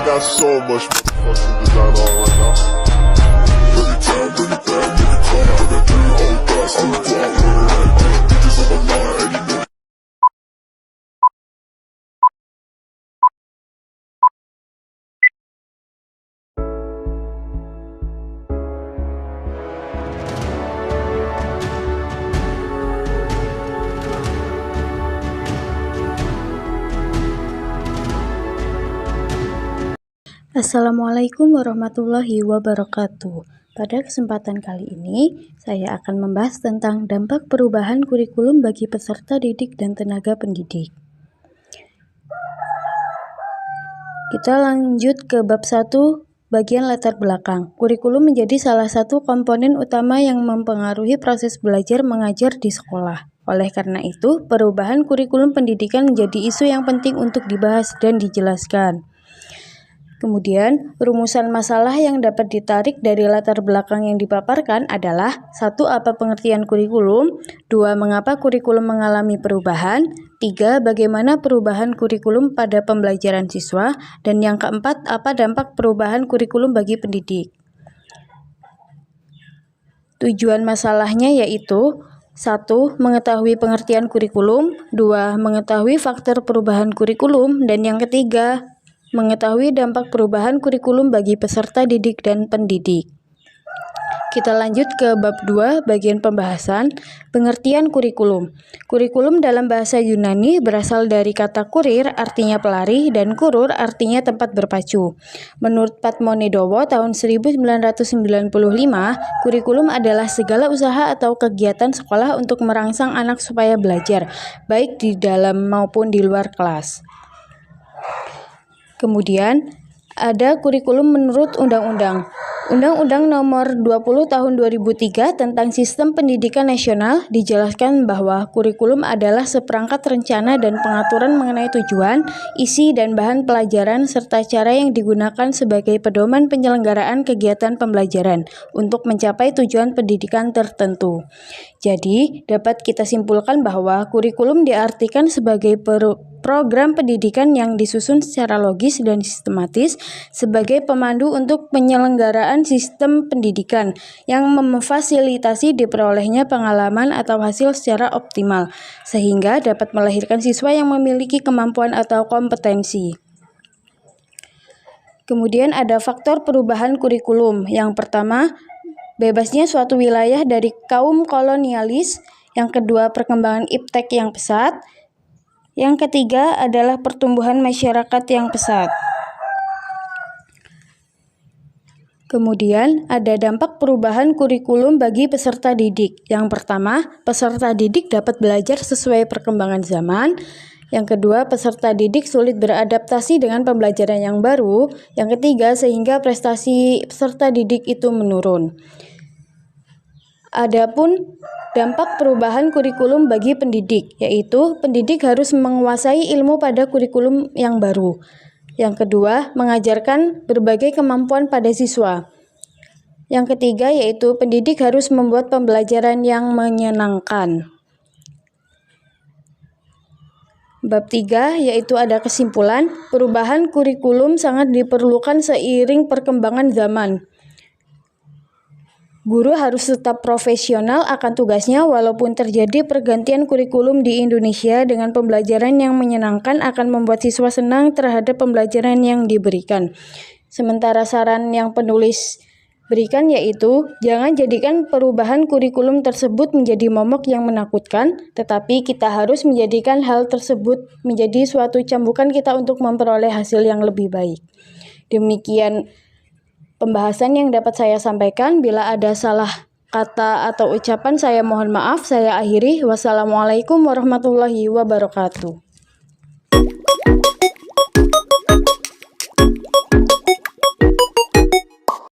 got so much fucking design on right now. Bring it down, bring it down, make it come out. I got 3 old thoughts, I'm the block, bitches on my line, and you know. Assalamualaikum warahmatullahi wabarakatuh. Pada kesempatan kali ini, saya akan membahas tentang dampak perubahan kurikulum bagi peserta didik dan tenaga pendidik. Kita lanjut ke bab 1, bagian latar belakang. Kurikulum menjadi salah satu komponen utama yang mempengaruhi proses belajar mengajar di sekolah. Oleh karena itu, perubahan kurikulum pendidikan menjadi isu yang penting untuk dibahas dan dijelaskan. Kemudian, rumusan masalah yang dapat ditarik dari latar belakang yang dipaparkan adalah 1. Apa pengertian kurikulum? 2. Mengapa kurikulum mengalami perubahan? 3. Bagaimana perubahan kurikulum pada pembelajaran siswa? Dan yang keempat, apa dampak perubahan kurikulum bagi pendidik? Tujuan masalahnya yaitu 1. Mengetahui pengertian kurikulum. 2. Mengetahui faktor perubahan kurikulum. Dan yang ketiga, mengetahui dampak perubahan kurikulum bagi peserta didik dan pendidik. Kita lanjut ke bab 2, bagian pembahasan, pengertian kurikulum. Kurikulum dalam bahasa Yunani berasal dari kata kurir, artinya pelari, dan kurur, artinya tempat berpacu. Menurut Patmonidowo tahun 1995, kurikulum adalah segala usaha atau kegiatan sekolah untuk merangsang anak supaya belajar, baik di dalam maupun di luar kelas. Kemudian, ada kurikulum menurut Undang-Undang. Undang-Undang Nomor 20 Tahun 2003 tentang Sistem Pendidikan Nasional dijelaskan bahwa kurikulum adalah seperangkat rencana dan pengaturan mengenai tujuan, isi, dan bahan pelajaran serta cara yang digunakan sebagai pedoman penyelenggaraan kegiatan pembelajaran untuk mencapai tujuan pendidikan tertentu. Jadi, dapat kita simpulkan bahwa kurikulum diartikan sebagai program pendidikan yang disusun secara logis dan sistematis sebagai pemandu untuk penyelenggaraan sistem pendidikan yang memfasilitasi diperolehnya pengalaman atau hasil secara optimal, sehingga dapat melahirkan siswa yang memiliki kemampuan atau kompetensi. Kemudian ada faktor perubahan kurikulum. Yang pertama, bebasnya suatu wilayah dari kaum kolonialis. Yang kedua, perkembangan iptek yang pesat. Yang ketiga adalah pertumbuhan masyarakat yang pesat. Kemudian ada dampak perubahan kurikulum bagi peserta didik. Yang pertama, peserta didik dapat belajar sesuai perkembangan zaman. Yang kedua, peserta didik sulit beradaptasi dengan pembelajaran yang baru. Yang ketiga, sehingga prestasi peserta didik itu menurun. Adapun dampak perubahan kurikulum bagi pendidik, yaitu pendidik harus menguasai ilmu pada kurikulum yang baru. Yang kedua, mengajarkan berbagai kemampuan pada siswa. Yang ketiga, yaitu pendidik harus membuat pembelajaran yang menyenangkan. Bab 3, yaitu ada kesimpulan, perubahan kurikulum sangat diperlukan seiring perkembangan zaman. Guru harus tetap profesional akan tugasnya walaupun terjadi pergantian kurikulum di Indonesia. Dengan pembelajaran yang menyenangkan akan membuat siswa senang terhadap pembelajaran yang diberikan. Sementara saran yang penulis berikan yaitu, jangan jadikan perubahan kurikulum tersebut menjadi momok yang menakutkan, tetapi kita harus menjadikan hal tersebut menjadi suatu cambukan kita untuk memperoleh hasil yang lebih baik. Demikian pembahasan yang dapat saya sampaikan. Bila ada salah kata atau ucapan, saya mohon maaf. Saya akhiri. Wassalamualaikum warahmatullahi wabarakatuh.